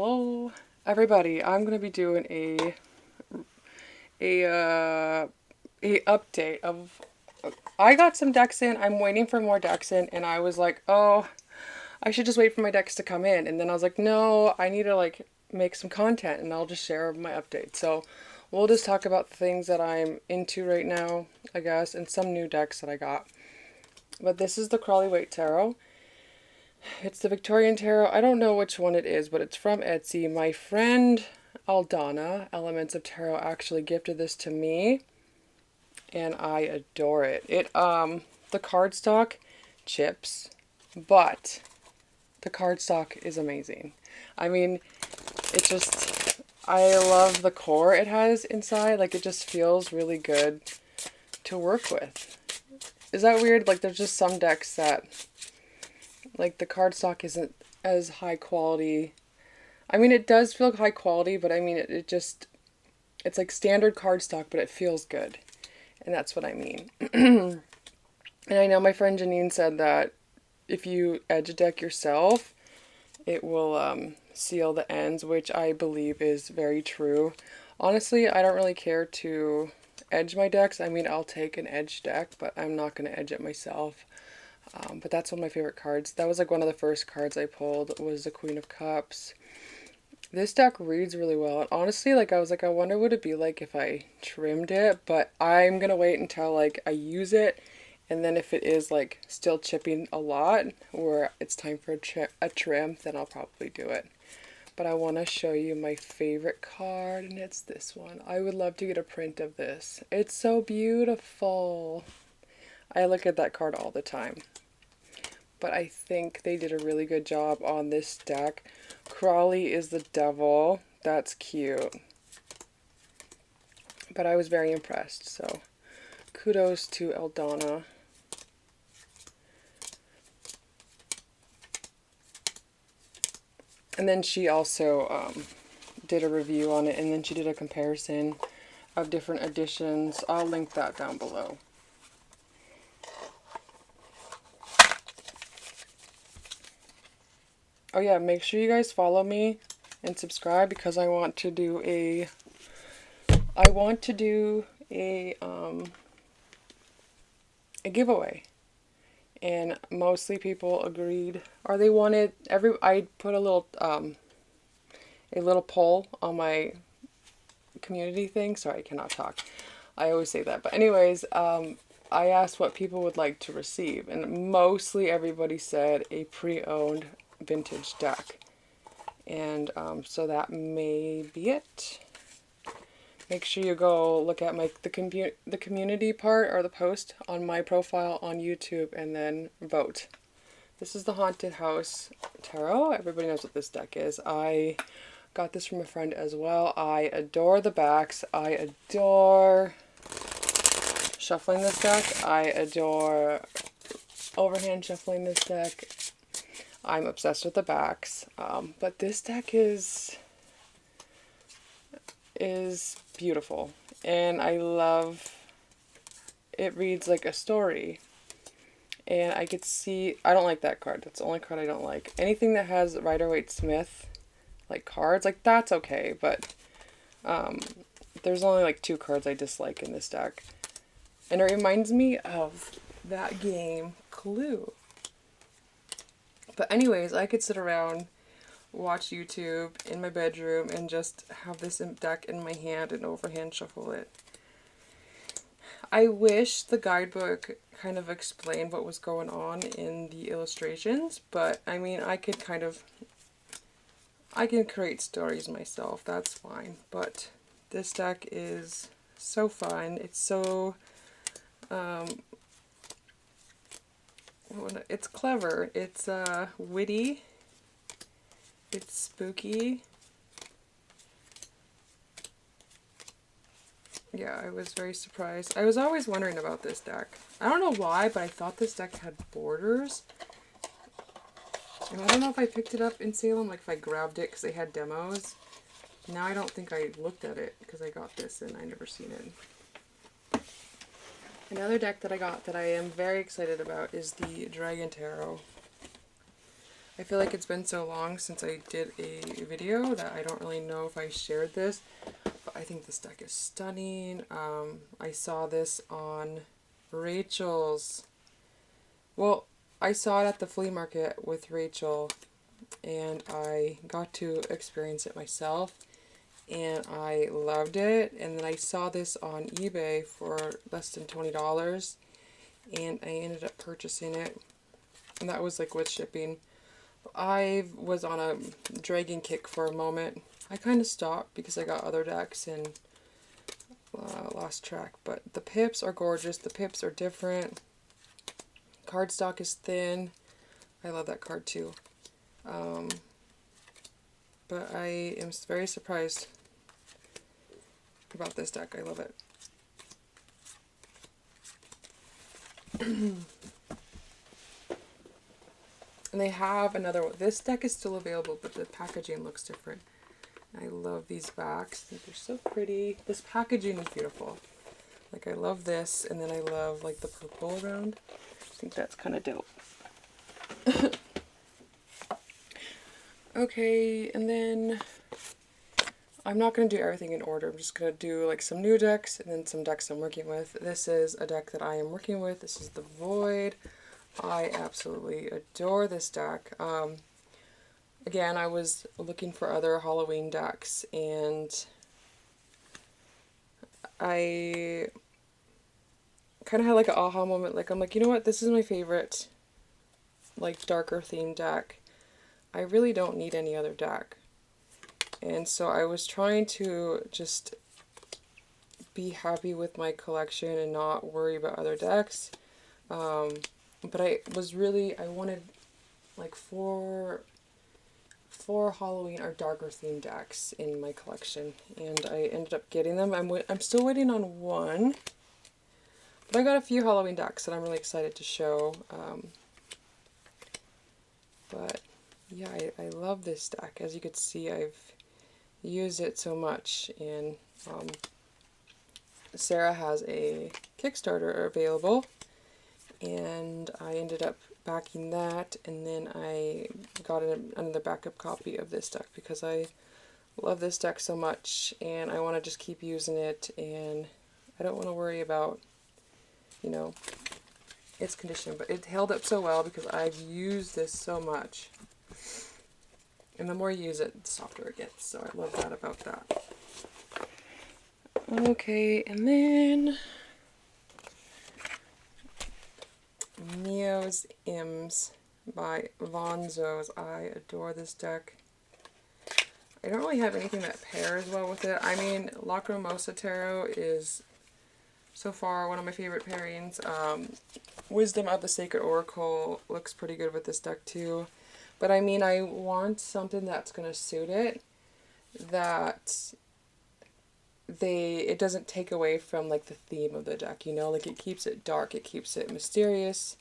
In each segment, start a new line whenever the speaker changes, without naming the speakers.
Hello, everybody. I'm gonna be doing a a update of. I got some decks in. I'm waiting for more decks in, and I was like, oh, I should just wait for my decks to come in. And then I was like, no, I need to like make some content, and I'll just share my update. So we'll just talk about the things that I'm into right now, I guess, and some new decks that I got. But this is the Crawley Waite Tarot. It's the Victorian Tarot. I don't know which one it is, but it's from Etsy. My friend Aldana, Elements of Tarot, actually gifted this to me, and I adore it. The cardstock chips, but the cardstock is amazing. I mean, it just, I love the core it has inside. Like, it just feels really good to work with. Is that weird? Like, there's just some decks that, like, the cardstock isn't as high quality. I mean, it does feel high quality, but I mean, it just, it's like standard cardstock, but it feels good. And that's what I mean. And I know my friend Janine said that if you edge a deck yourself, it will seal the ends, which I believe is very true. Honestly, I don't really care to edge my decks. I mean, I'll take an edge deck, but I'm not going to edge it myself. But that's one of my favorite cards. That was like one of the first cards I pulled was the Queen of Cups. This deck reads really well. And honestly, like I was like, I wonder what it'd be like if I trimmed it. But I'm going to wait until like I use it. And then if it is like still chipping a lot or it's time for a trim, then I'll probably do it. But I want to show you my favorite card, and it's this one. I would love to get a print of this. It's so beautiful. I look at that card all the time. But I think they did a really good job on this deck. Crawley is the devil. That's cute. But I was very impressed, so kudos to Aldana. And then she also did a review on it, and then she did a comparison of different editions. I'll link that down below. Oh yeah, make sure you guys follow me and subscribe because I want to do a giveaway. And mostly people agreed, or they wanted I put a little poll on my community thing. Sorry, I cannot talk. I always say that. But anyways, I asked what people would like to receive, and mostly everybody said a pre-owned vintage deck. And so that may be it. Make sure you go look at the community part or the post on my profile on YouTube and then vote. This is the Haunted House Tarot. Everybody knows what this deck is. I got this from a friend as well. I adore the backs. I adore shuffling this deck. I adore overhand shuffling this deck. I'm obsessed with the backs. But this deck is beautiful. And I love it. Reads like a story. And I could see, I don't like that card. That's the only card I don't like. Anything that has Rider-Waite-Smith, like cards, like that's okay. But there's only like 2 cards I dislike in this deck. And it reminds me of that game, Clue. But anyways, I could sit around, watch YouTube in my bedroom, and just have this deck in my hand and overhand shuffle it. I wish the guidebook kind of explained what was going on in the illustrations, but I mean, I can create stories myself, that's fine. But this deck is so fun. It's so, it's clever. It's witty. It's spooky. Yeah, I was very surprised. I was always wondering about this deck. I don't know why, but I thought this deck had borders. And I don't know if I picked it up in Salem, like if I grabbed it because they had demos. Now I don't think I looked at it because I got this and I never seen it. Another deck that I got that I am very excited about is the Dragon Tarot. I feel like it's been so long since I did a video that I don't really know if I shared this, but I think this deck is stunning. I saw this on Rachel's, well, I saw it at the flea market with Rachel, and I got to experience it myself, and I loved it. And then I saw this on eBay for less than $20, and I ended up purchasing it, and that was like with shipping. I was on a dragon kick for a moment. I kind of stopped because I got other decks and lost track, but the pips are gorgeous. The pips are different. Cardstock is thin. I love that card too. But I am very surprised about this deck. I love it. And they have another one. This deck is still available, but the packaging looks different. I love these backs. I think they're so pretty. This packaging is beautiful. Like, I love this, and then I love like the purple around. I think that's kind of dope. Okay, and then I'm not going to do everything in order. I'm just going to do like some new decks and then some decks I'm working with. This is a deck that I am working with. This is the Void. I absolutely adore this deck. Again, I was looking for other Halloween decks, and I kind of had like an aha moment. Like, I'm like, you know what? This is my favorite, like, darker themed deck. I really don't need any other deck. And so I was trying to just be happy with my collection and not worry about other decks. But I wanted like four Halloween or darker themed decks in my collection, and I ended up getting them. I'm still waiting on one, but I got a few Halloween decks that I'm really excited to show. But yeah, I love this deck. As you could see, I've used it so much, and Sarah has a Kickstarter available, and I ended up backing that, and then I got another backup copy of this deck because I love this deck so much, and I want to just keep using it, and I don't want to worry about, you know, its condition. But it held up so well because I've used this so much, and the more you use it, the softer it gets, so I love that about that. Okay, and then Neo's Imps by Vonzos. I adore this deck. I don't really have anything that pairs well with it. I mean, Lacrimosa Tarot is so far one of my favorite pairings. Wisdom of the Sacred Oracle looks pretty good with this deck too. But I mean, I want something that's going to suit it, that it doesn't take away from like the theme of the deck, you know, like it keeps it dark, it keeps it mysterious.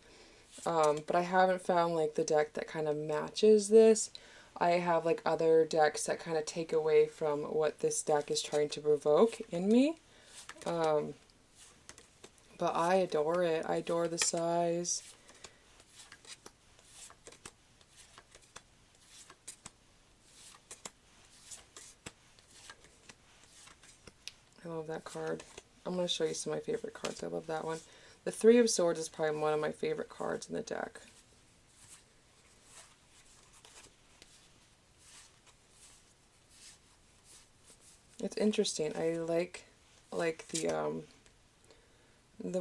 But I haven't found like the deck that kind of matches this. I have like other decks that kind of take away from what this deck is trying to provoke in me. But I adore it. I adore the size. I love that card. I'm going to show you some of my favorite cards. I love that one. The Three of Swords is probably one of my favorite cards in the deck. It's interesting. I like the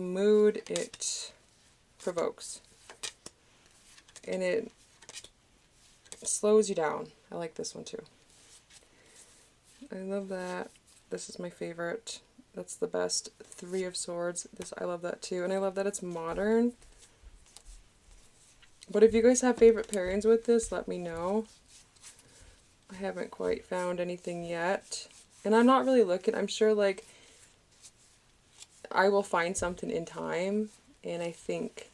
mood it provokes, and it slows you down. I like this one too. I love that. This is my favorite. That's the best. Three of Swords. I love that too, and I love that it's modern. But if you guys have favorite pairings with this, let me know. I haven't quite found anything yet. And I'm not really looking. I'm sure like I will find something in time, and I think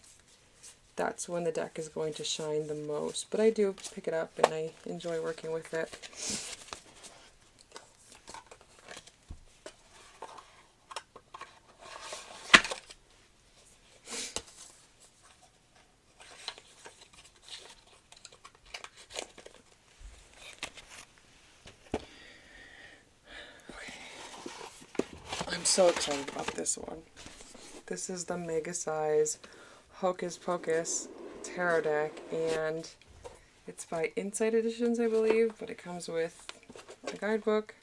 that's when the deck is going to shine the most. But I do pick it up and I enjoy working with it. so excited about this one. This is the Mega Size Hocus Pocus Tarot deck, and it's by Insight Editions, I believe, but it comes with a guidebook,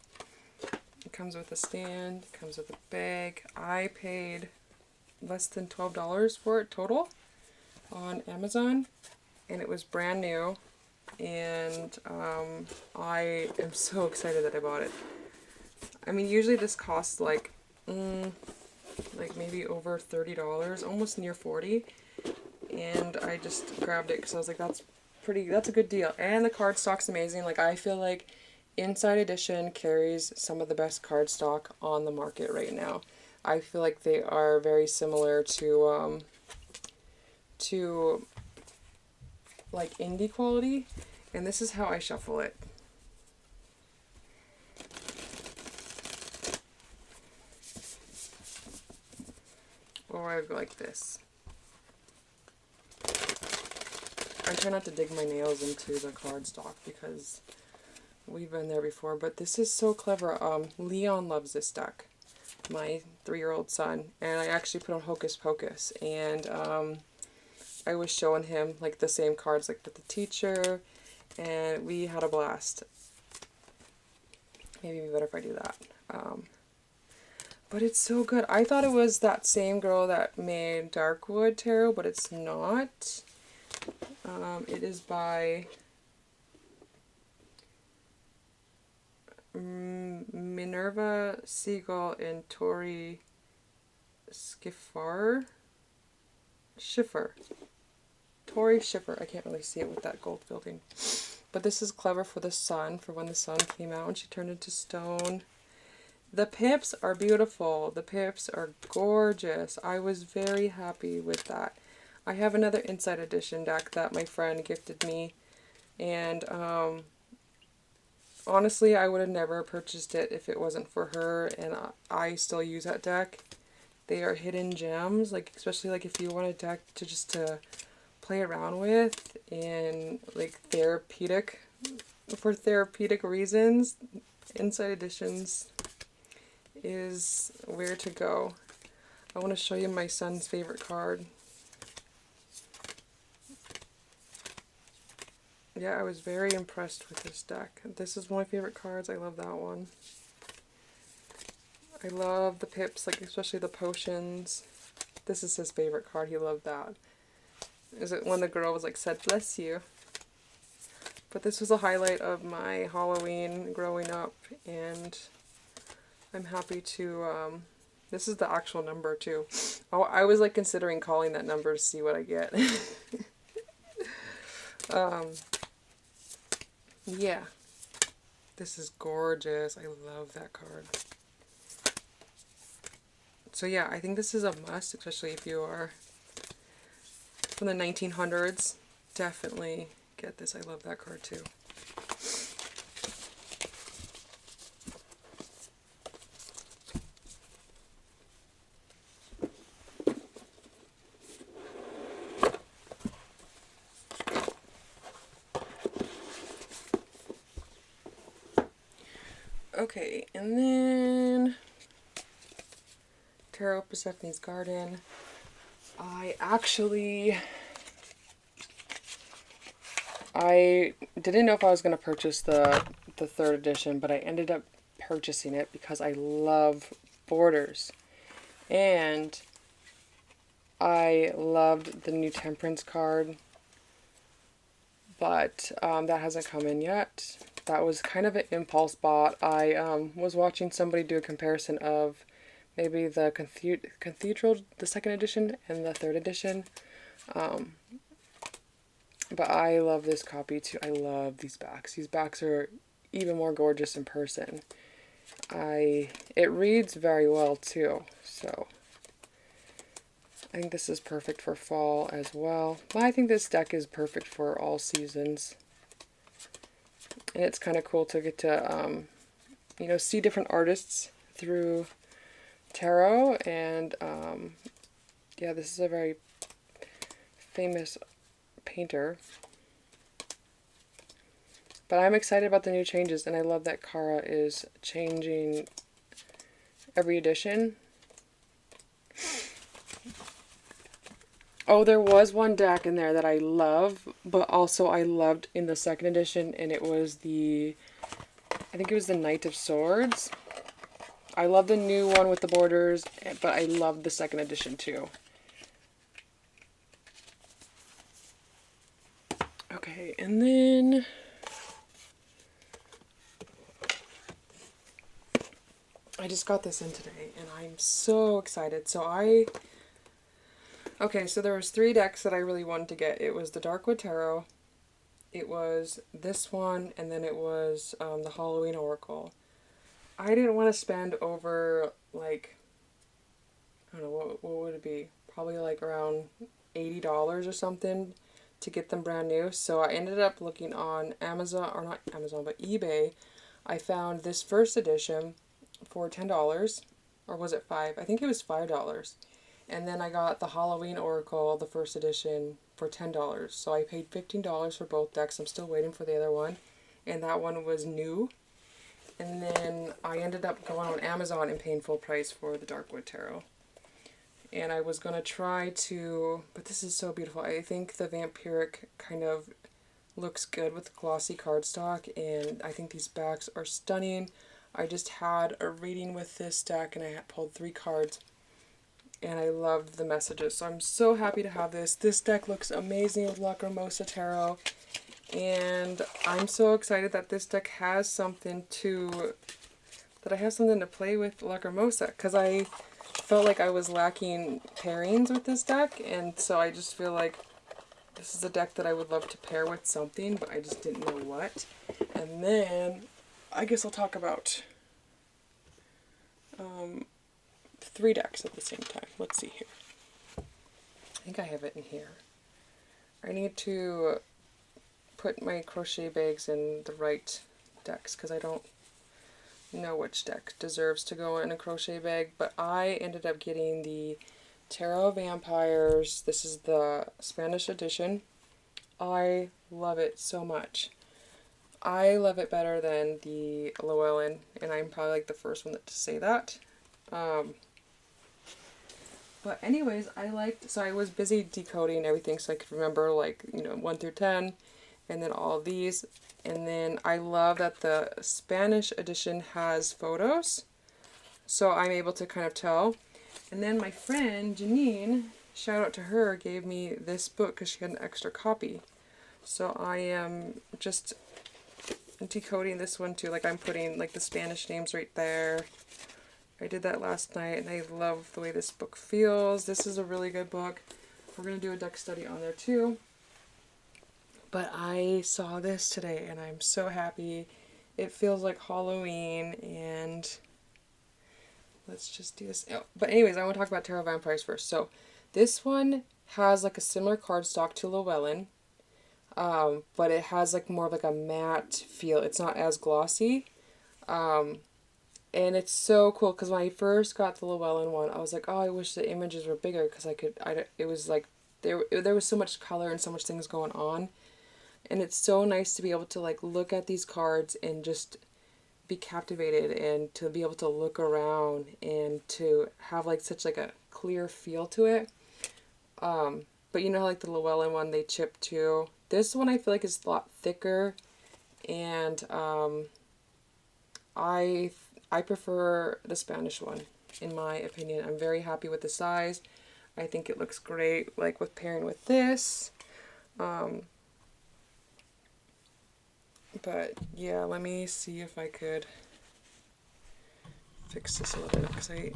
it comes with a stand, it comes with a bag. I paid less than $12 for it total on Amazon, and it was brand new, and I am so excited that I bought it. I mean, usually this costs like maybe over $30, almost near 40, and I just grabbed it because I was like, that's a good deal. And the cardstock's amazing. Like, I feel like Inside Edition carries some of the best cardstock on the market right now. I feel like they are very similar to like indie quality, and this is how I shuffle it. Or I go like this. I try not to dig my nails into the cardstock because we've been there before, but this is so clever. Leon loves this deck, my 3-year-old son, and I actually put on Hocus Pocus, and I was showing him like the same cards like with the teacher, and we had a blast. Maybe it'd be better if I do that. But it's so good. I thought it was that same girl that made Darkwood Tarot, but it's not. It is by Minerva Siegel and Tori Schiffer. Tori Schiffer. I can't really see it with that gold building. But this is clever for the sun, for when the sun came out and she turned into stone. The pips are beautiful. The pips are gorgeous. I was very happy with that. I have another Inside Edition deck that my friend gifted me, and honestly, I would have never purchased it if it wasn't for her, and I still use that deck. They are hidden gems, like especially like if you want a deck to just to play around with in like for therapeutic reasons. Inside Editions is where to go. I want to show you my son's favorite card. Yeah, I was very impressed with this deck. This is one of my favorite cards. I love that one. I love the pips, like especially the potions. This is his favorite card. He loved that. Is it when the girl was like, said bless you? But this was a highlight of my Halloween growing up, and I'm happy to, this is the actual number too. Oh, I was like considering calling that number to see what I get. Yeah, this is gorgeous. I love that card. So yeah, I think this is a must, especially if you are from the 1900s. Definitely get this. I love that card too. Okay, and then Tarot Persephone's Garden. I didn't know if I was going to purchase the 3rd edition, but I ended up purchasing it because I love borders. And I loved the new Temperance card, but that hasn't come in yet. That was kind of an impulse bought. I was watching somebody do a comparison of maybe the Cathedral, the 2nd edition, and the 3rd edition. But I love this copy too. I love these backs. These backs are even more gorgeous in person. It reads very well too, so I think this is perfect for fall as well. But I think this deck is perfect for all seasons. And it's kind of cool to get to, you know, see different artists through tarot. And, yeah, this is a very famous painter. But I'm excited about the new changes, and I love that Kara is changing every edition. Oh, there was one deck in there that I love, but also I loved in the second edition, and it was I think it was the Knight of Swords. I love the new one with the borders, but I love the second edition too. Okay, and then I just got this in today, and I'm so excited. Okay, so there was 3 decks that I really wanted to get. It was the Darkwood Tarot, it was this one, and then it was the Halloween Oracle. I didn't want to spend over, like, I don't know, what would it be? Probably like around $80 or something to get them brand new. So I ended up looking on Amazon, or not Amazon, but eBay. I found this first edition for $10, or was it 5? I think it was $5. And then I got the Halloween Oracle, the first edition, for $10. So I paid $15 for both decks. I'm still waiting for the other one. And that one was new. And then I ended up going on Amazon and paying full price for the Darkwood Tarot. And I was going to try to, but this is so beautiful. I think the Vampiric kind of looks good with glossy cardstock, and I think these backs are stunning. I just had a reading with this deck, and I pulled 3 cards, and I loved the messages. So I'm so happy to have this. This deck looks amazing with Lacrimosa Tarot, and I'm so excited that this deck has something to, that I have something to play with Lacrimosa, because I felt like I was lacking pairings with this deck, and so I just feel like this is a deck that I would love to pair with something, but I just didn't know what. And then I guess I'll talk about 3 decks at the same time. Let's see here. I think I have it in here. I need to put my crochet bags in the right decks because I don't know which deck deserves to go in a crochet bag, but I ended up getting the Tarot Vampires. This is the Spanish edition. I love it so much. I love it better than the Llewellyn, and I'm probably like the first one to say that. But anyways, so I was busy decoding everything so I could remember, like, 1 through 10, and then all of these. And then I love that the Spanish edition has photos, so I'm able to kind of tell. And then my friend Janine, shout out to her, gave me this book because she had an extra copy. So I am just decoding this one too. Like, I'm putting like the Spanish names right there. I did that last night, and I love the way this book feels. This is a really good book. We're going to do a deck study on there too. But I saw this today, and I'm so happy. It feels like Halloween, and let's just do this. Oh, but anyways, I want to talk about Tarot Vampires first. So this one has like a similar cardstock to Llewellyn, but it has like more of like a matte feel. It's not as glossy. And it's so cool because when I first got the Llewellyn one, I was like, oh, I wish the images were bigger because it was like, there was so much color and so much things going on. And it's so nice to be able to like look at these cards and just be captivated, and to be able to look around and to have like such like a clear feel to it. But like the Llewellyn one, they chip too. This one I feel like is a lot thicker, and I prefer the Spanish one, in my opinion. I'm very happy with the size. I think it looks great, like with pairing with this. But yeah, let me see if I could fix this a little bit, because I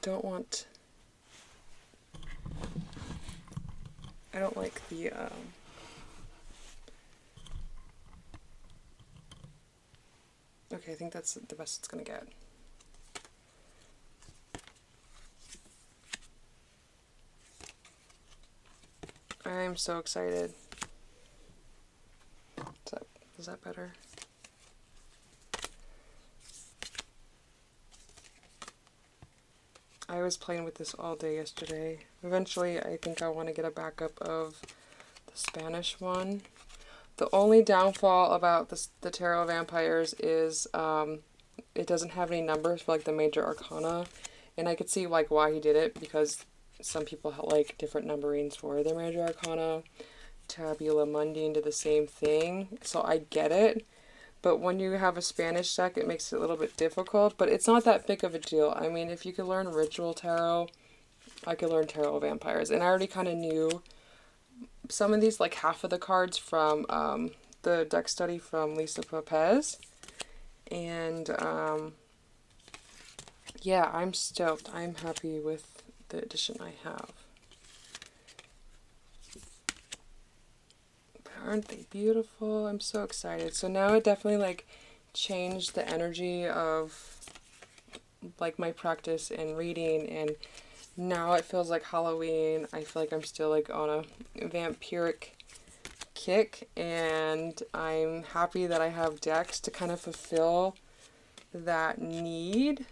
don't like the, okay, I think that's the best it's gonna get. I'm so excited. Is that better? I was playing with this all day yesterday. Eventually, I think I want to get a backup of the Spanish one. The only downfall about the Tarot Vampires is it doesn't have any numbers for like the major arcana, and I could see like why he did it, because some people like different numberings for their major arcana. Tabula Mundi did the same thing, so I get it. But when you have a Spanish deck, it makes it a little bit difficult, but it's not that big of a deal. I mean, if you could learn Ritual Tarot, I could learn Tarot of Vampires. And I already kind of knew some of these, like half of the cards from the deck study from Lisa Popez. And yeah, I'm stoked. I'm happy with the edition I have. Aren't they beautiful? I'm so excited. So now it definitely like changed the energy of like my practice and reading, and now it feels like Halloween. I feel like I'm still like on a vampiric kick, and I'm happy that I have decks to kind of fulfill that need.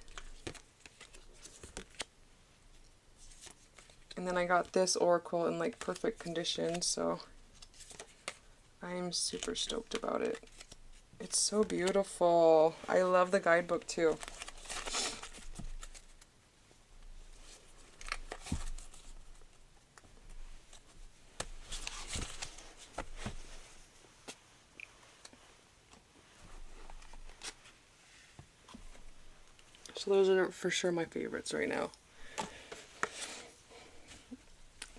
And then I got this oracle in like perfect condition, so I'm super stoked about it. It's so beautiful. I love the guidebook too. So those are for sure my favorites right now.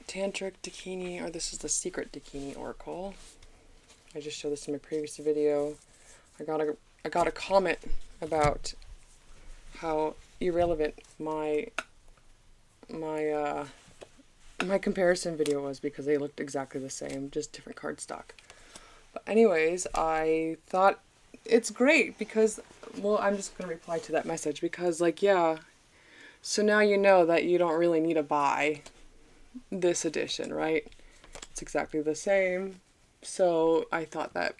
Tantric Dakini, or this is the Secret Dakini Oracle. I just showed this in my previous video. I got a comment about how irrelevant my comparison video was, because they looked exactly the same, just different cardstock. But anyways, I thought it's great because, well, I'm just gonna reply to that message because, like, yeah, so now you know that you don't really need to buy this edition, right? It's exactly the same. So I thought that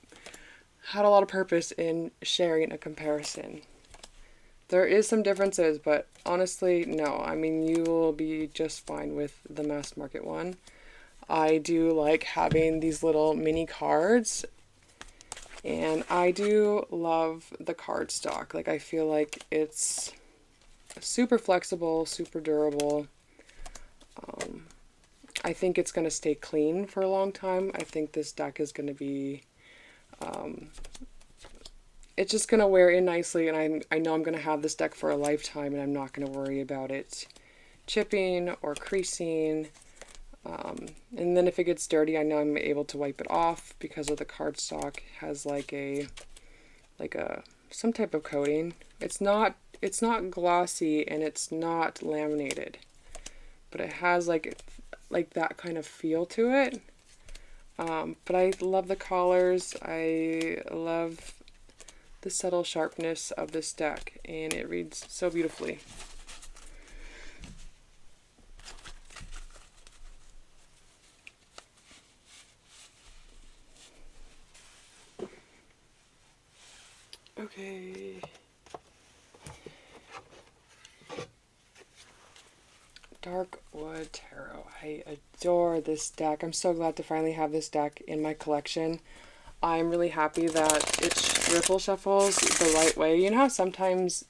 had a lot of purpose in sharing a comparison. There is some differences, but honestly, no. I mean, you will be just fine with the mass market one. I do like having these little mini cards, and I do love the cardstock. Like, I feel like it's super flexible, super durable. I think it's going to stay clean for a long time. I think this deck is going to be, it's just going to wear in nicely, and I know I'm going to have this deck for a lifetime, and I'm not going to worry about it chipping or creasing. And then if it gets dirty, I know I'm able to wipe it off because of the cardstock has like some type of coating. It's not glossy, and it's not laminated, but it has like that kind of feel to it. But I love the collars. I love the subtle sharpness of this deck, and it reads so beautifully. Okay. Darkwood Tarot. I adore this deck. I'm so glad to finally have this deck in my collection. I'm really happy that it ripple shuffles the right way. You know how sometimes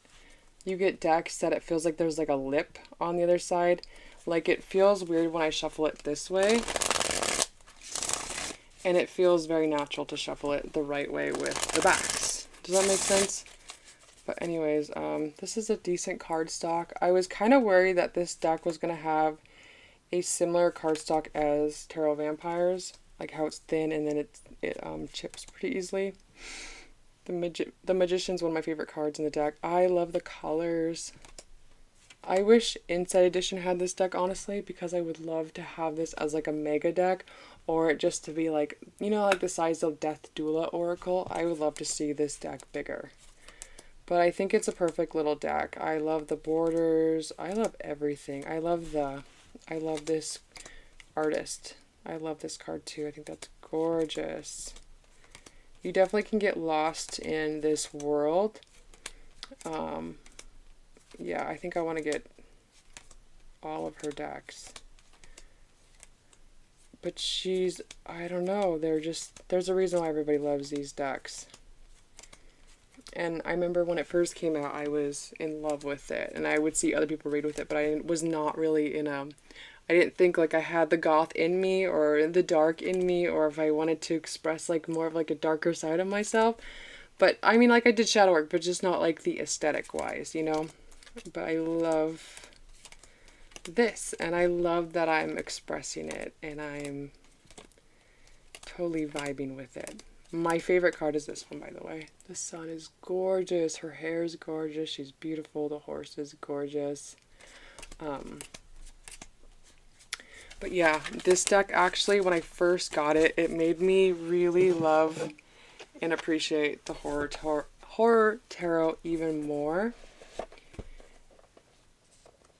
you get decks that it feels like there's like a lip on the other side? Like, it feels weird when I shuffle it this way, and it feels very natural to shuffle it the right way with the backs. Does that make sense? But anyways, this is a decent cardstock. I was kind of worried that this deck was going to have a similar cardstock as Tarot Vampires, like how it's thin and then it chips pretty easily. The Magician's one of my favorite cards in the deck. I love the colors. I wish Inside Edition had this deck, honestly, because I would love to have this as like a mega deck, or just to be like, you know, like the size of Death Doula Oracle. I would love to see this deck bigger. But I think it's a perfect little deck. I love the borders. I love everything. I love this artist. I love this card too. I think that's gorgeous. You definitely can get lost in this world. Yeah, I think I want to get all of her decks. But I don't know, there's a reason why everybody loves these decks. And I remember when it first came out, I was in love with it, and I would see other people read with it, but I was not really in a. I didn't think like I had the goth in me or the dark in me, or if I wanted to express like more of like a darker side of myself. But I mean, like I did shadow work, but just not like the aesthetic wise, you know? But I love this, and I love that I'm expressing it, and I'm totally vibing with it. My favorite card is this one, by the way. The sun is gorgeous. Her hair is gorgeous. She's beautiful. The horse is gorgeous. But yeah, this deck actually, when I first got it, it made me really love and appreciate the horror tarot even more.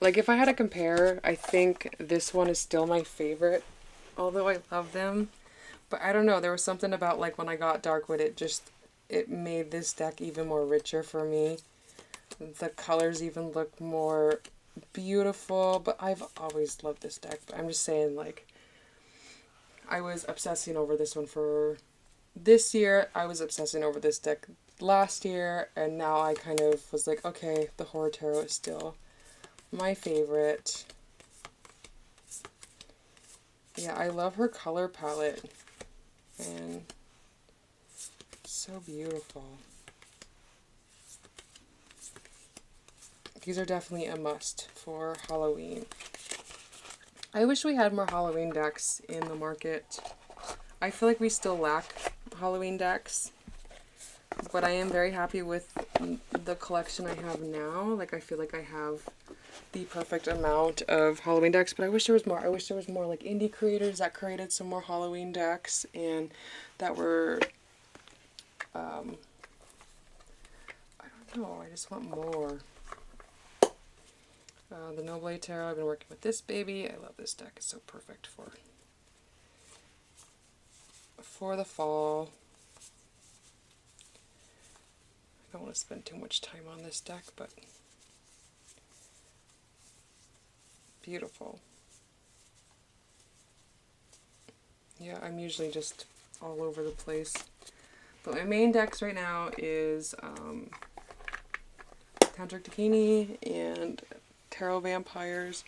Like if I had to compare, I think this one is still my favorite, although I love them. But I don't know, there was something about like when I got Darkwood, it made this deck even more richer for me. The colors even look more beautiful, but I've always loved this deck. But I'm just saying, like, I was obsessing over this one for this year. I was obsessing over this deck last year, and now I kind of was like, okay, the Horror Tarot is still my favorite. Yeah, I love her color palette, and so beautiful. These are definitely a must for Halloween. I wish we had more Halloween decks in the market. I feel like we still lack Halloween decks, but I am very happy with the collection I have now. Like, I feel like I have the perfect amount of Halloween decks, but I wish there was more. I wish there was more like indie creators that created some more Halloween decks and that were, I don't know, I just want more. The Noble Tarot, I've been working with this baby. I love this deck. It's so perfect for the fall. I don't want to spend too much time on this deck, but beautiful. Yeah, I'm usually just all over the place. But my main decks right now is Tantric Dakini and Tarot Vampires.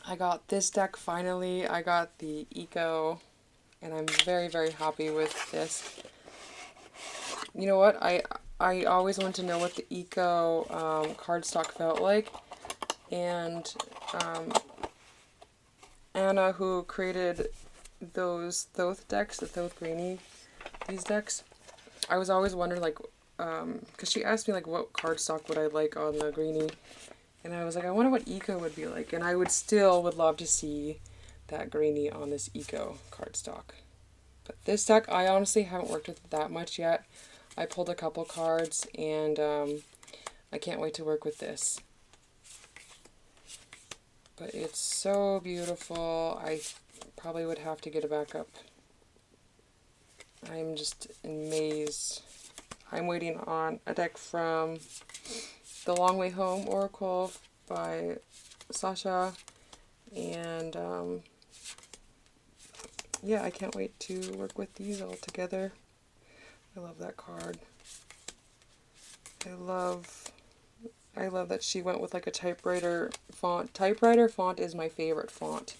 I got this deck finally. I got the Eco, and I'm very, very happy with this. You know what? I always wanted to know what the Eco cardstock felt like, and Anna, who created those Thoth decks, the Thoth Greenie, these decks, I was always wondering, like, because she asked me, like, what cardstock would I like on the Greenie, and I was like, I wonder what Eco would be like, and I would love to see that Greenie on this Eco cardstock. But this deck, I honestly haven't worked with it that much yet. I pulled a couple cards, and I can't wait to work with this. But it's so beautiful. I probably would have to get a backup. I'm just amazed. I'm waiting on a deck from The Long Way Home Oracle by Sasha, and yeah, I can't wait to work with these all together. I love that card. I love that she went with like a typewriter font. Typewriter font is my favorite font.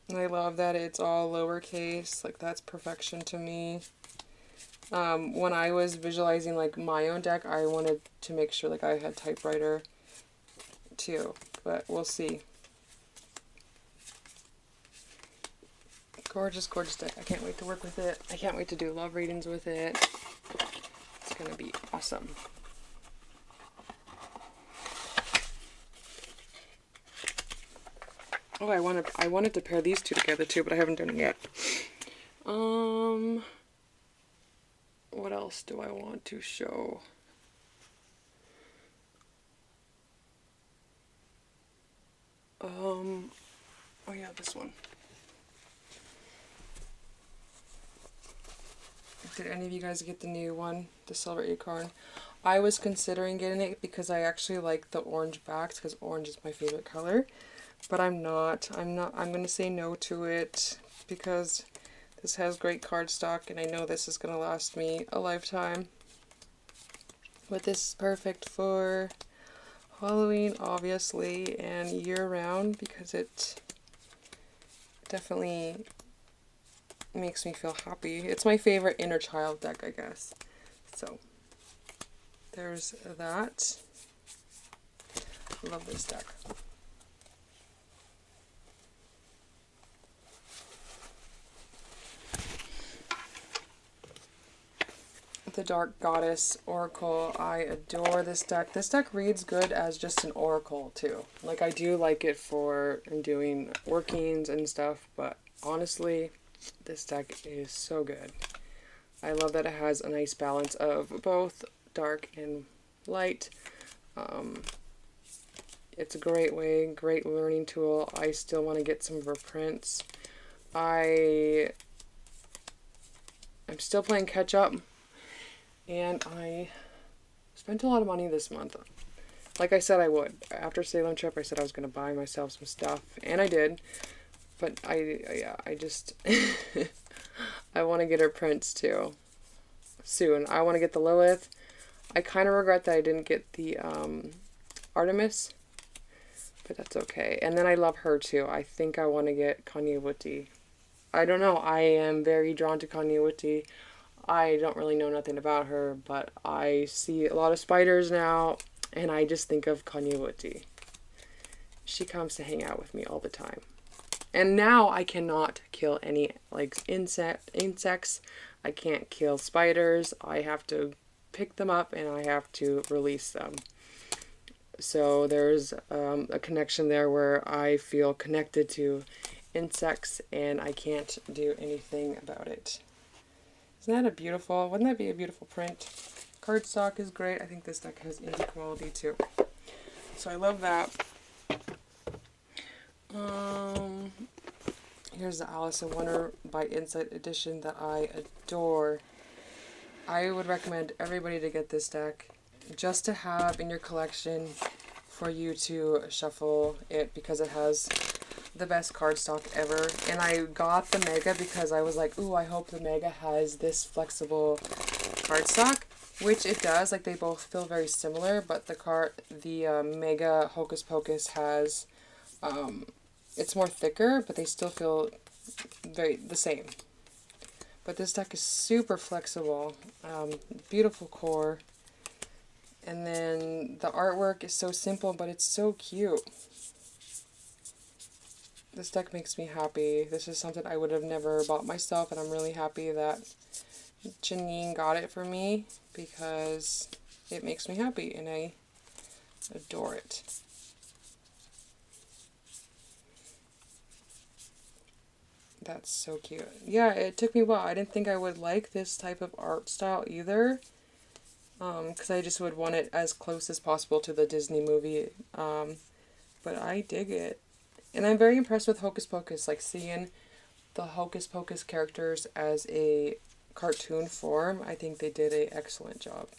And I love that it's all lowercase. Like, that's perfection to me. When I was visualizing like my own deck, I wanted to make sure like I had typewriter too, but we'll see. Gorgeous, gorgeous deck. I can't wait to work with it. I can't wait to do love readings with it. It's gonna be awesome. Oh, I wanted to pair these two together too, but I haven't done it yet. What else do I want to show? Oh yeah, this one. Did any of you guys get the new one, the Silver Acorn? I was considering getting it because I actually like the orange backs, because orange is my favorite color. But I'm not. I'm going to say no to it because This has great cardstock, and I know this is going to last me a lifetime. But this is perfect for Halloween, obviously, and year-round, because it definitely makes me feel happy. It's my favorite inner child deck, I guess. So, there's that. Love this deck. The Dark Goddess Oracle. I adore this deck. This deck reads good as just an oracle too. Like, I do like it for doing workings and stuff, but honestly, this deck is so good. I love that it has a nice balance of both dark and light. It's a great learning tool. I still want to get some of her prints. I'm still playing catch up. And I spent a lot of money this month. Like I said I would. After Salem trip, I said I was going to buy myself some stuff. And I did. But I just... I want to get her prints too. Soon. I want to get the Lilith. I kind of regret that I didn't get the Artemis. But that's okay. And then I love her too. I think I want to get Kanyawuti. I don't know. I am very drawn to Kanyawuti. I don't really know nothing about her, but I see a lot of spiders now, and I just think of Kanyawuti. She comes to hang out with me all the time. And now I cannot kill any, like, insects. I can't kill spiders. I have to pick them up, and I have to release them. So there's a connection there where I feel connected to insects, and I can't do anything about it. Isn't that wouldn't that be a beautiful print? Cardstock is great. I think this deck has indie quality too. So I love that. Here's the Alice in Wonder by Insight edition that I adore. I would recommend everybody to get this deck just to have in your collection for you to shuffle it, because it has the best cardstock ever. And I got the Mega because I was like, ooh, I hope the Mega has this flexible cardstock, which it does. Like, they both feel very similar, but the Mega Hocus Pocus has it's more thicker, but they still feel the same. But this deck is super flexible, beautiful core, and then the artwork is so simple, but it's so cute. This deck makes me happy. This is something I would have never bought myself, and I'm really happy that Janine got it for me, because it makes me happy, and I adore it. That's so cute. Yeah, it took me a while. I didn't think I would like this type of art style either, because I just would want it as close as possible to the Disney movie, but I dig it. And I'm very impressed with Hocus Pocus, like seeing the Hocus Pocus characters as a cartoon form. I think they did an excellent job.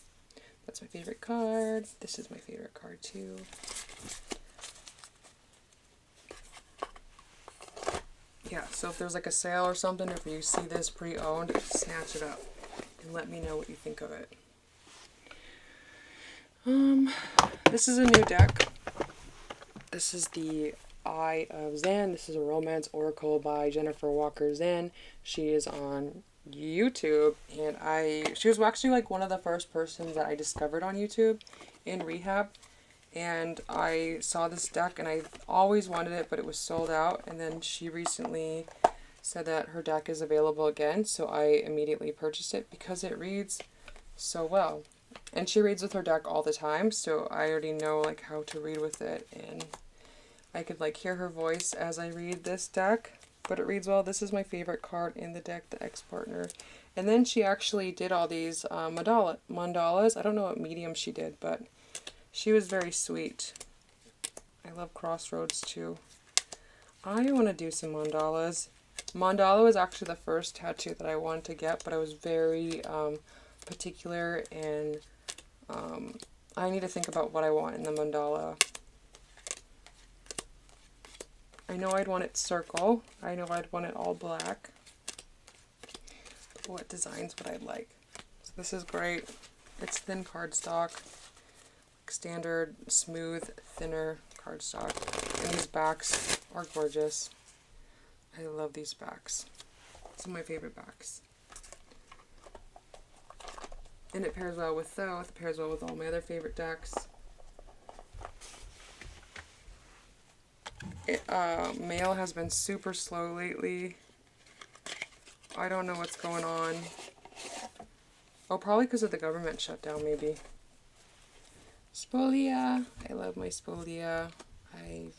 That's my favorite card. This is my favorite card too. Yeah, so if there's like a sale or something, if you see this pre-owned, snatch it up and let me know what you think of it. This is a new deck. This is the Eye of Zan. This is a romance oracle by Jennifer Walker Zan. She is on YouTube, and she was actually like one of the first persons that I discovered on YouTube in rehab. And I saw this deck, and I always wanted it, but it was sold out. And then she recently said that her deck is available again, so I immediately purchased it because it reads so well. And she reads with her deck all the time, so I already know like how to read with it, and I could like hear her voice as I read this deck, but it reads well. This is my favorite card in the deck, the Ex-Partner. And then she actually did all these mandalas. I don't know what medium she did, but she was very sweet. I love Crossroads too. I want to do some mandalas. Mandala was actually the first tattoo that I wanted to get, but I was very particular, and I need to think about what I want in the mandala. I know I'd want it circle. I know I'd want it all black. what designs would I like. So this is great. It's thin cardstock, standard, smooth, thinner cardstock. And these backs are gorgeous. I love these backs. Some of my favorite backs. And it pairs well with Thoth, it pairs well with all my other favorite decks. Mail has been super slow lately. I don't know what's going on. Oh, probably because of the government shutdown, maybe. Spolia. I love my Spolia. I'm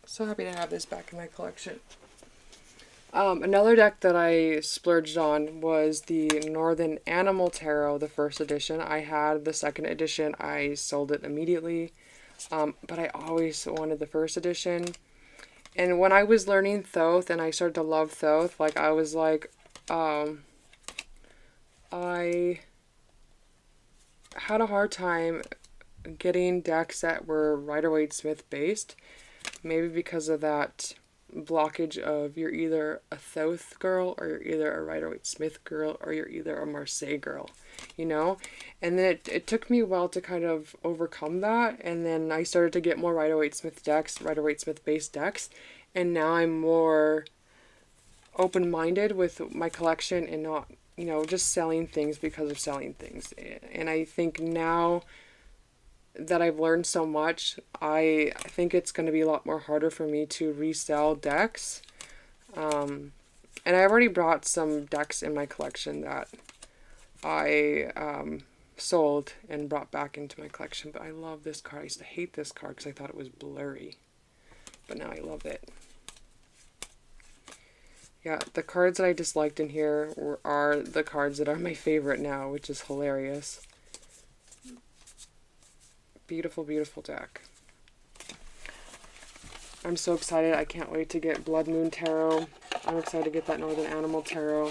so happy to have this back in my collection. Another deck that I splurged on was the Northern Animal Tarot, the first edition. I had the second edition. I sold it immediately. But I always wanted the first edition. And when I was learning Thoth and I started to love Thoth, like I was like, I had a hard time getting decks that were Rider-Waite-Smith based. Maybe because of that blockage of you're either a Thoth girl or you're either a Rider-Waite-Smith girl or you're either a Marseille girl, you know? And then it took me a while to kind of overcome that, and then I started to get more Rider-Waite-Smith decks, Rider-Waite-Smith based decks, and now I'm more open-minded with my collection and not, you know, just selling things because of selling things. And I think now that I've learned so much, I think it's going to be a lot more harder for me to resell decks. And I already brought some decks in my collection that I sold and brought back into my collection. But I love this card. I used to hate this card because I thought it was blurry. But now I love it. Yeah, the cards that I disliked in here are the cards that are my favorite now, which is hilarious. Beautiful, beautiful deck. I'm so excited. I can't wait to get Blood Moon Tarot. I'm excited to get that Northern Animal Tarot.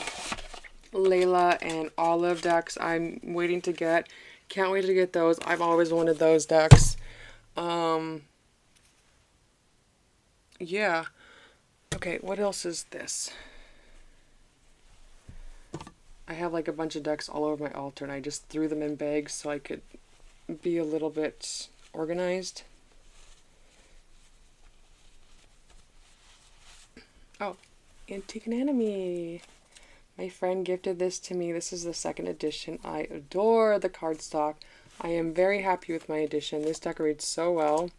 Layla and Olive decks I'm waiting to get. Can't wait to get those. I've always wanted those decks. Yeah. Okay, what else is this? I have like a bunch of decks all over my altar and I just threw them in bags so I could be a little bit organized. Oh, Antique and Enemy. My friend gifted this to me. This is the second edition. I adore the cardstock. I am very happy with my edition. This deck reads so well.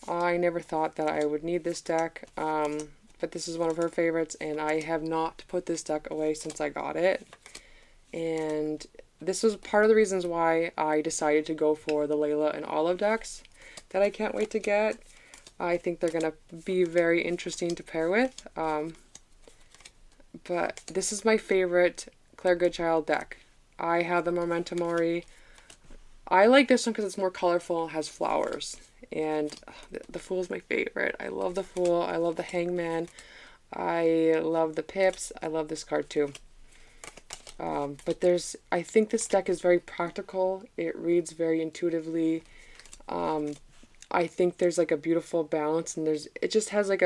I never thought that I would need this deck, but this is one of her favorites, and I have not put this deck away since I got it. And this was part of the reasons why I decided to go for the Layla and Olive decks that I can't wait to get. I think they're going to be very interesting to pair with. But this is my favorite Claire Goodchild deck. I have the Memento Mori. I like this one because it's more colorful, has flowers. And the Fool is my favorite. I love the Fool. I love the Hangman. I love the Pips. I love this card too. But I think this deck is very practical. It reads very intuitively. I think there's like a beautiful balance, and it just has like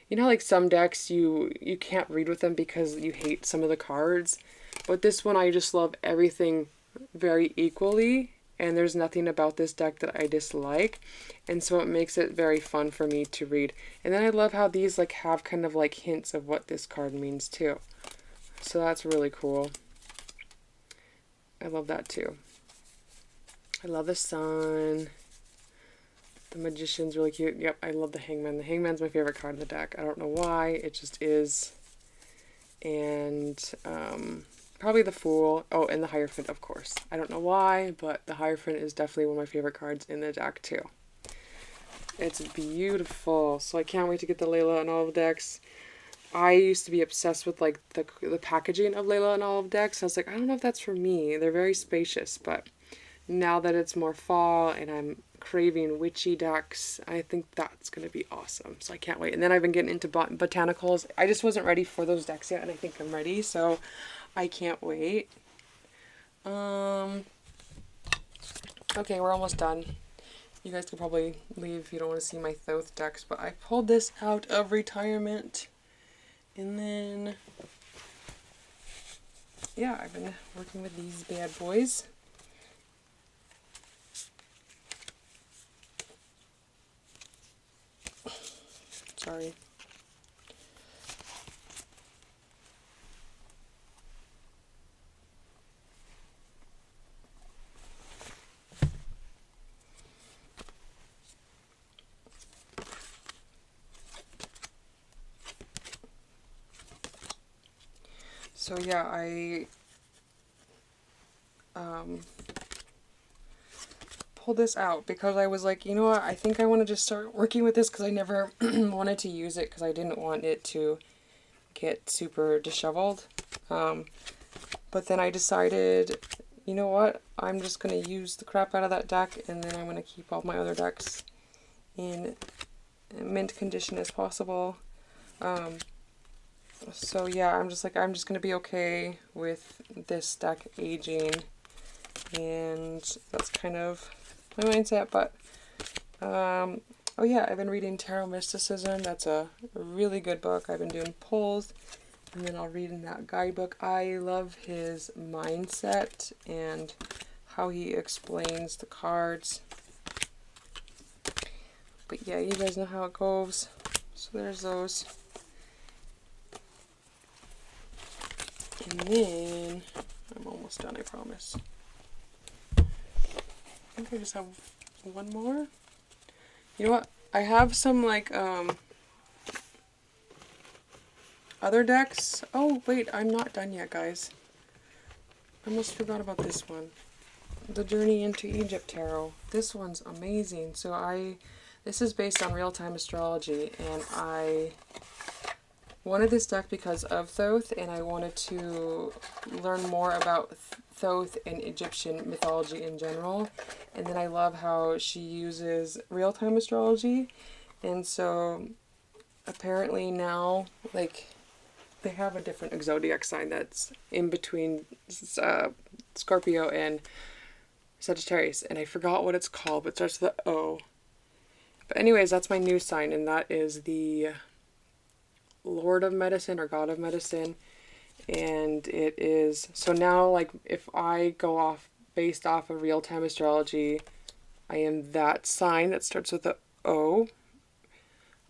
you know, like some decks you can't read with them because you hate some of the cards. But this one I just love everything very equally, and there's nothing about this deck that I dislike, and so it makes it very fun for me to read. And then I love how these like have kind of like hints of what this card means too. So that's really cool. I love that too. I love the Sun. The Magician's really cute. Yep, I love the Hangman. The Hangman's my favorite card in the deck. I don't know why. It just is. And probably the Fool. Oh, and the Hierophant, of course. I don't know why, but the Hierophant is definitely one of my favorite cards in the deck too. It's beautiful. So I can't wait to get the Layla and Olive decks. I used to be obsessed with like the packaging of Layla and Olive decks. I was like, I don't know if that's for me. They're very spacious, but now that it's more fall and I'm craving witchy decks, I think that's going to be awesome. So I can't wait. And then I've been getting into botanicals. I just wasn't ready for those decks yet, and I think I'm ready, so I can't wait. Okay, we're almost done. You guys can probably leave if you don't want to see my Thoth decks, but I pulled this out of retirement. And then yeah, I've been working with these bad boys. Sorry. So yeah, I pulled this out because I was like, you know what, I think I want to just start working with this because I never wanted to use it because I didn't want it to get super disheveled. But then I decided, you know what, I'm just going to use the crap out of that deck, and then I'm going to keep all my other decks in mint condition as possible. So yeah, I'm just going to be okay with this deck aging, and that's kind of my mindset. But oh yeah, I've been reading Tarot Mysticism. That's a really good book. I've been doing polls, and then I'll read in that guidebook. I love his mindset and how he explains the cards. But yeah, you guys know how it goes. So there's those. And then, I'm almost done, I promise. I think I just have one more. You know what? I have some, like, other decks. Oh, wait, I'm not done yet, guys. I almost forgot about this one. The Journey into Egypt Tarot. This one's amazing. So this is based on real-time astrology, and I wanted this deck because of Thoth, and I wanted to learn more about Thoth and Egyptian mythology in general. And then I love how she uses real-time astrology, and so apparently now, like, they have a different zodiac sign that's in between Scorpio and Sagittarius, and I forgot what it's called, but it starts with the O. But anyways, that's my new sign, and that is the Lord of Medicine or God of Medicine. And it is, so now, like, if I go off based off of real-time astrology, I am that sign that starts with the O.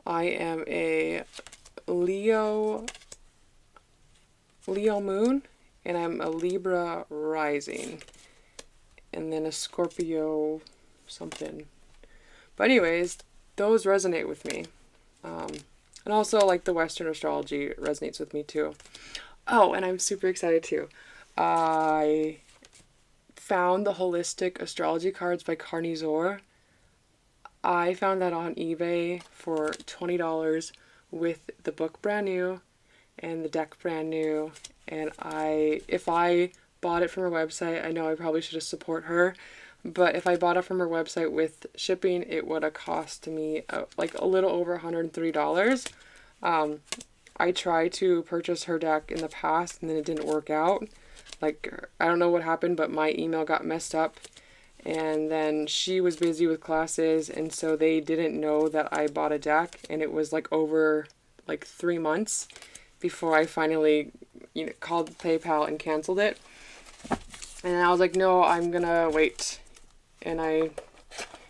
I am a Leo moon, and I'm a Libra rising, and then a Scorpio something. But anyways, those resonate with me. And also, like, the Western astrology resonates with me too. Oh, and I'm super excited too. I found the Holistic Astrology Cards by Carney Zor. I found that on eBay for $20 with the book brand new and the deck brand new. And if I bought it from her website, I know I probably should have support her, but if I bought it from her website with shipping, it would have cost me like a little over $103. I tried to purchase her deck in the past, and then it didn't work out. Like, I don't know what happened, but my email got messed up, and then she was busy with classes, and so they didn't know that I bought a deck, and it was like over like 3 months before I finally, called PayPal and canceled it. And I was like, no, I'm gonna wait. And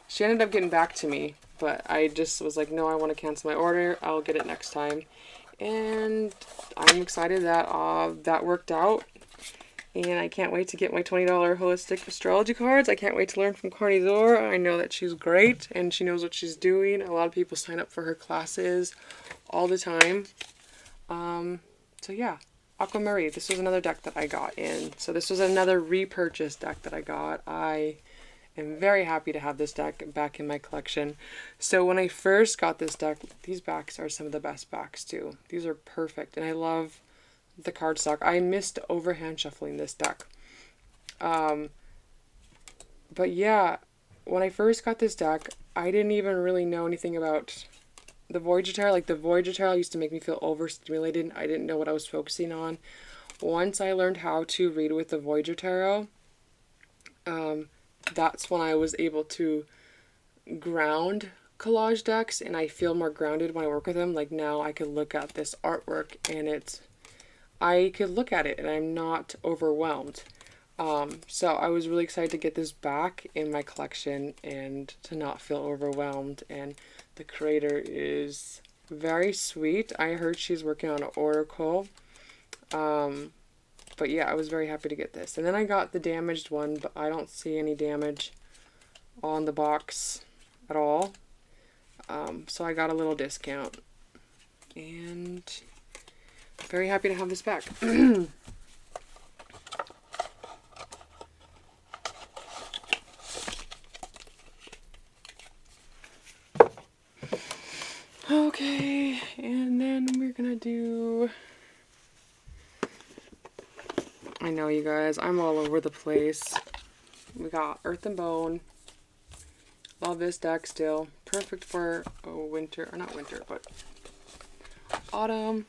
she ended up getting back to me, but I just was like, no, I want to cancel my order. I'll get it next time. And I'm excited that that worked out. And I can't wait to get my $20 Holistic Astrology cards. I can't wait to learn from Carney Zor. I know that she's great and she knows what she's doing. A lot of people sign up for her classes all the time. So yeah, Aquamarine. This was another deck that I got in. So this was another repurchase deck that I got. I am very happy to have this deck back in my collection. So when I first got this deck, these backs are some of the best backs too. These are perfect, and I love the cardstock. I missed overhand shuffling this deck. But yeah, when I first got this deck, I didn't even really know anything about the Voyager Tarot. Like, the Voyager Tarot used to make me feel overstimulated. I didn't know what I was focusing on. Once I learned how to read with the Voyager Tarot, that's when I was able to ground collage decks, and I feel more grounded when I work with them. Like, now I can look at this artwork and it's I could look at it and I'm not overwhelmed. So I was really excited to get this back in my collection and to not feel overwhelmed. And the creator is very sweet. I heard she's working on an Oracle. But yeah, I was very happy to get this. And then I got the damaged one, but I don't see any damage on the box at all. So I got a little discount. And very happy to have this back. Okay, and then we're gonna do... I know, you guys, I'm all over the place. We got Earth and Bone. Love this deck still. Perfect for winter, or not winter, but autumn.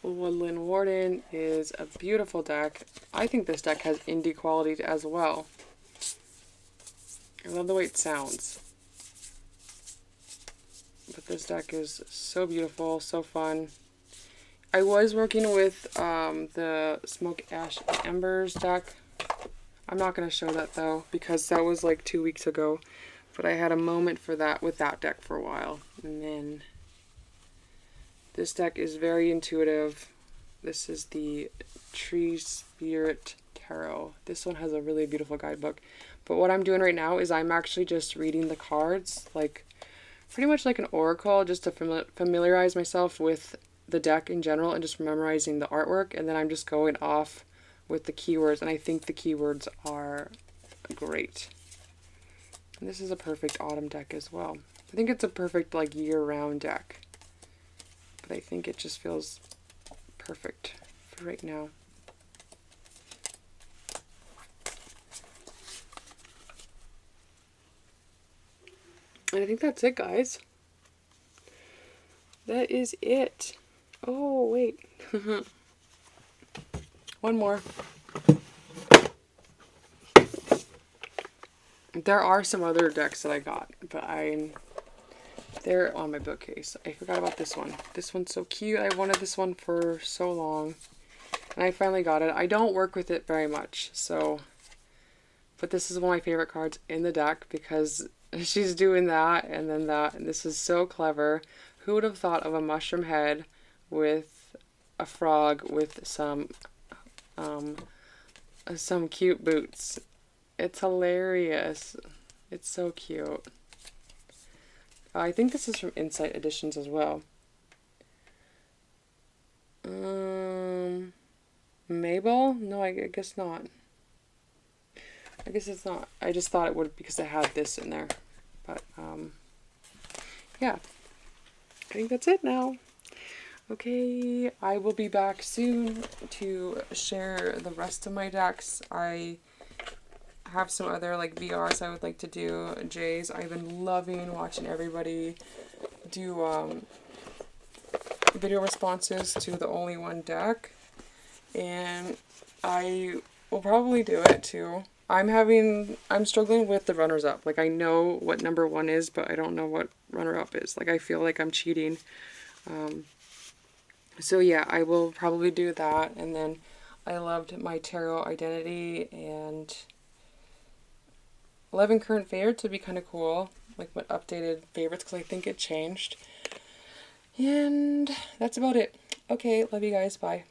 Woodland Warden is a beautiful deck. I think this deck has indie quality as well. I love the way it sounds. But this deck is so beautiful, so fun. I was working with the Smoke, Ash, and Embers deck. I'm not going to show that though, because that was like 2 weeks ago. But I had a moment for that with that deck for a while. And then this deck is very intuitive. This is the Tree Spirit Tarot. This one has a really beautiful guidebook. But what I'm doing right now is I'm actually just reading the cards, like pretty much like an oracle, just to familiarize myself with the deck in general and just memorizing the artwork. And then I'm just going off with the keywords, and I think the keywords are great. And this is a perfect autumn deck as well. I think it's a perfect like year-round deck. But I think it just feels perfect for right now. And I think that's it, guys. That is it. Oh, wait. One more. There are some other decks that I got, but they're on my bookcase. I forgot about this one. This one's so cute. I wanted this one for so long. And I finally got it. I don't work with it very much, so... But this is one of my favorite cards in the deck because she's doing that and then that. And this is so clever. Who would have thought of a mushroom head with a frog with some cute boots? It's hilarious. It's so cute. I think this is from Insight Editions as well. Mabel? No, I guess not. I guess it's not. I just thought it would because it had this in there. But, yeah. I think that's it now. Okay, I will be back soon to share the rest of my decks. I have some other like VRs I would like to do. Jays, I've been loving watching everybody do video responses to the Only One deck. And I will probably do it too. I'm struggling with the runners-up. Like, I know what number 1 is, but I don't know what runner-up is. Like, I feel like I'm cheating. So yeah, I will probably do that. And then I loved my tarot identity and 11 current favorites would be kind of cool. Like, what updated favorites, because I think it changed. And that's about it. Okay, love you guys. Bye.